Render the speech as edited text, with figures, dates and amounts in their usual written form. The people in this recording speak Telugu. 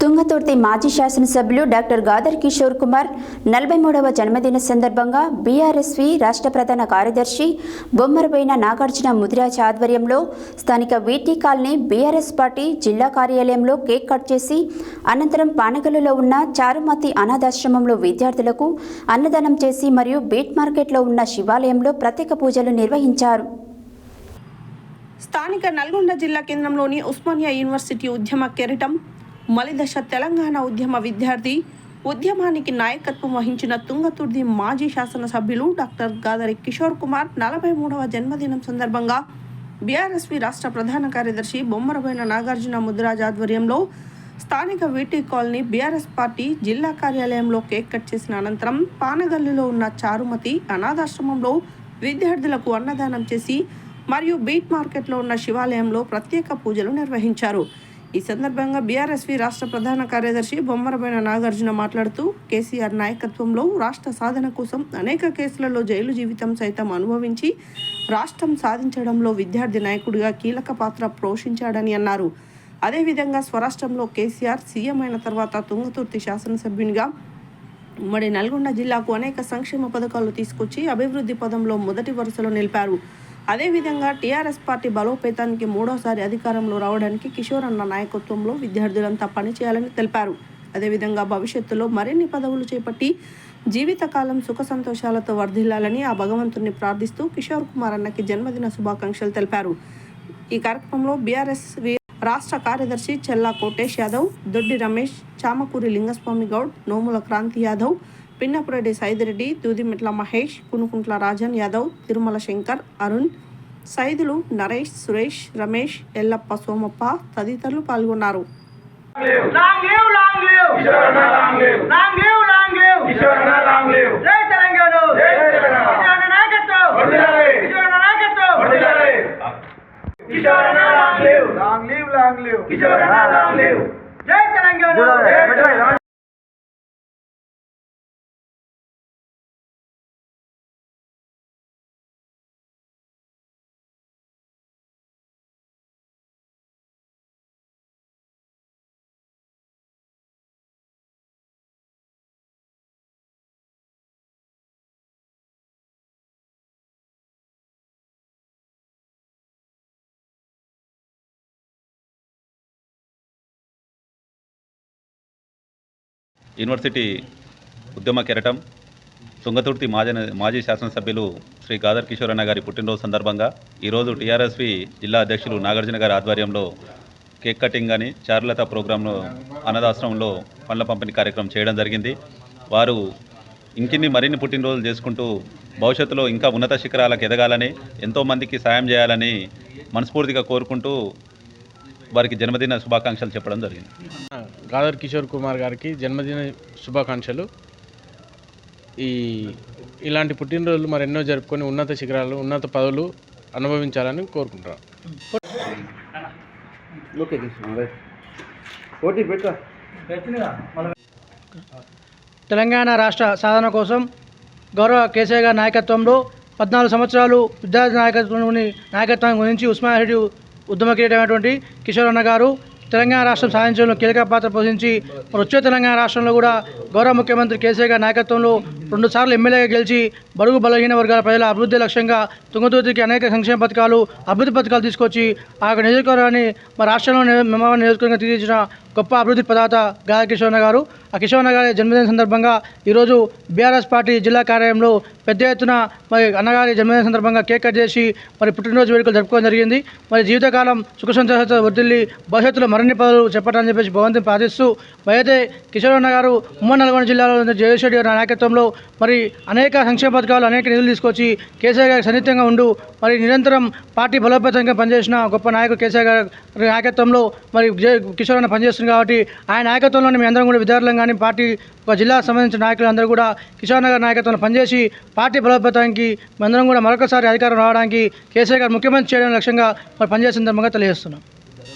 తుంగతుర్తి మాజీ శాసనసభ్యులు డాక్టర్ గాదర్ కిషోర్ కుమార్ 43వ జన్మదిన సందర్భంగా బీఆర్ఎస్వి రాష్ట్ర ప్రధాన కార్యదర్శి బొమ్మరబోయిన నాగార్జున ముదిరాజ్ ఆధ్వర్యంలో స్థానిక వీటీ కాలనీ బీఆర్ఎస్ పార్టీ జిల్లా కార్యాలయంలో కేక్ కట్ చేసి అనంతరం పానగల్లులో ఉన్న చారుమతి అనాథాశ్రమంలో విద్యార్థులకు అన్నదానం చేసి మరియు బీట్ మార్కెట్లో ఉన్న శివాలయంలో ప్రత్యేక పూజలు నిర్వహించారు. స్థానిక నల్గొండ జిల్లా కేంద్రంలోని ఉస్మానియా యూనివర్సిటీ ఉద్యమ కెరటం మలిదశ తెలంగాణ ఉద్యమ విద్యార్థి ఉద్యమానికి నాయకత్వం వహించిన తుంగతుర్తి మాజీ శాసనసభ్యులు డాక్టర్ గాదర్ కిషోర్ కుమార్ 43వ జన్మదినం సందర్భంగా బీఆర్ఎస్వి రాష్ట్ర ప్రధాన కార్యదర్శి బొమ్మరబోయిన నాగార్జున ముదిరాజ్ ఆధ్వర్యంలో స్థానిక వీటీ కాలనీ బీఆర్ఎస్ పార్టీ జిల్లా కార్యాలయంలో కేక్ కట్ చేసిన అనంతరం పానగల్లులో ఉన్న చారుమతి అనాథాశ్రమంలో విద్యార్థులకు అన్నదానం చేసి మరియు బీట్ మార్కెట్లో ఉన్న శివాలయంలో ప్రత్యేక పూజలు నిర్వహించారు. ఈ సందర్భంగా బీఆర్ఎస్వి రాష్ట్ర ప్రధాన కార్యదర్శి బొమ్మరబోయిన నాగార్జున మాట్లాడుతూ కేసీఆర్ నాయకత్వంలో రాష్ట్ర సాధన కోసం అనేక కేసులలో జైలు జీవితం సైతం అనుభవించి రాష్ట్రం సాధించడంలో విద్యార్థి నాయకుడిగా కీలక పాత్ర పోషించాడని అన్నారు. అదేవిధంగా స్వరాష్ట్రంలో కేసీఆర్ సీఎం అయిన తర్వాత తుంగతుర్తి శాసనసభ్యునిగా ఉమ్మడి నల్గొండ జిల్లాకు అనేక సంక్షేమ పథకాలు తీసుకొచ్చి అభివృద్ధి పదంలో మొదటి వరుసలో నిలిపారు. అదేవిధంగా టీఆర్ఎస్ పార్టీ బలోపేతానికి మూడోసారి అధికారంలో రావడానికి కిషోర్ అన్న నాయకత్వంలో విద్యార్థులంతా పనిచేయాలని తెలిపారు. అదేవిధంగా భవిష్యత్తులో మరిన్ని పదవులు చేపట్టి జీవితకాలం సుఖ సంతోషాలతో వర్ధిల్లాలని ఆ భగవంతుని ప్రార్థిస్తూ కిషోర్ కుమార్ అన్నకి జన్మదిన శుభాకాంక్షలు తెలిపారు. ఈ కార్యక్రమంలో బీఆర్ఎస్ రాష్ట్ర కార్యదర్శి చెల్లా కోటేష్ యాదవ్, దొడ్డి రమేష్, చామకూరి లింగస్వామి గౌడ్, నోముల క్రాంతి యాదవ్, పిన్నపురెడ్డి సైదిరెడ్డి, దూదిమెట్ల మహేష్, కునుకుంట్ల రాజన్ యాదవ్, తిరుమల శంకర్, అరుణ్, సైదులు, నరేష్, సురేష్, రమేష్, ఎల్లప్ప, సోమప్ప తదితరులు పాల్గొన్నారు. యూనివర్సిటీ ఉద్యమ కెరటం తుంగతుర్తి మాజీ శాసనసభ్యులు శ్రీ గాదర్ కిషోర్ అన్న గారి పుట్టినరోజు సందర్భంగా ఈరోజు టీఆర్ఎస్వి జిల్లా అధ్యక్షులు నాగార్జున గారి ఆధ్వర్యంలో కేక్ కటింగ్ అని చారులత ప్రోగ్రాంలో అనాథాశ్రమంలో పండ్ల పంపిణీ కార్యక్రమం చేయడం జరిగింది. వారు ఇంకిన్ని మరిన్ని పుట్టినరోజులు చేసుకుంటూ భవిష్యత్తులో ఇంకా ఉన్నత శిఖరాలకు ఎదగాలని, ఎంతోమందికి సాయం చేయాలని మనస్ఫూర్తిగా కోరుకుంటూ వారికి జన్మదిన శుభాకాంక్షలు చెప్పడం జరిగింది. గాదర్ కిషోర్ కుమార్ గారికి జన్మదిన శుభాకాంక్షలు. ఇలాంటి పుట్టినరోజులు మరెన్నో జరుపుకొని ఉన్నత శిఖరాలు, ఉన్నత పదవులు అనుభవించాలని కోరుకుంటున్నాను. తెలంగాణ రాష్ట్ర సాధన కోసం గౌరవ కేసీఆర్ గారి నాయకత్వంలో 14 సంవత్సరాలు విద్యార్థి నాయకత్వం గురించి ఉస్మానియా యూనివర్సిటీ ఉద్యమ కిరీటమైనటువంటి కిషోర్ అన్న గారు తెలంగాణ రాష్ట్రం సాధించడంలో కీలక పాత్ర పోషించి వచ్చే తెలంగాణ రాష్ట్రంలో కూడా గౌరవ ముఖ్యమంత్రి కేసీఆర్ గారి నాయకత్వంలో 2 సార్లు ఎమ్మెల్యేగా గెలిచి బడుగు బలహీన వర్గాల ప్రజల అభివృద్ధి లక్ష్యంగా తుంగతుర్తికి అనేక సంక్షేమ పథకాలు, అభివృద్ధి పథకాలు తీసుకొచ్చి ఆ నియోజకవర్గాన్ని మా రాష్ట్రంలో నియోజకవర్గంగా తీర్చిన గొప్ప అభివృద్ధి ప్రదాత గాదర్ కిషోర్ అన్న గారు. ఆ కిషోర్ అన్న గారి జన్మదిన సందర్భంగా ఈరోజు బీఆర్ఎస్ పార్టీ జిల్లా కార్యాలయంలో పెద్ద ఎత్తున మరి అన్నగారి జన్మదిన సందర్భంగా కేక్ కట్ చేసి మరి పుట్టినరోజు వేడుకలు జరుపుకోవడం జరిగింది. మరి జీవితకాలం సుఖ సంతోషాలతో వర్ధిల్లి భవిష్యత్తులో మరిన్ని పదవులు చెప్పాలని చెప్పేసి భగవంతుని ప్రార్థిస్తూ అయితే కిషోర్ అన్న గారు ఉమ్మడి నల్గొండ జిల్లాలో జగదీశ్వర్ రెడ్డి గారి నాయకత్వంలో మరి అనేక సంక్షేమ పథకాలు, అనేక నిధులు తీసుకొచ్చి కేసీఆర్ గారికి సన్నిహితంగా ఉంటూ మరి నిరంతరం పార్టీ బలోపేతంగా పనిచేసిన గొప్ప నాయకుడు కేసీఆర్ గారి నాయకత్వంలో మరి కిషోర్ అన్న పనిచేస్తుంది. కాబట్టి ఆయన నాయకత్వంలోనే మీ అందరం కూడా విద్యార్థులను కానీ పార్టీ ఒక జిల్లాకు సంబంధించిన నాయకులు అందరూ కూడా కిషోర్ నగర్ నాయకత్వంలో పనిచేసి పార్టీ బలోపేతానికి అందరం కూడా మరొకసారి అధికారం రావడానికి కేసీఆర్ గారు ముఖ్యమంత్రి చేయడం లక్ష్యంగా మరి పనిచేసిన సందర్భంగా తెలియజేస్తున్నాం.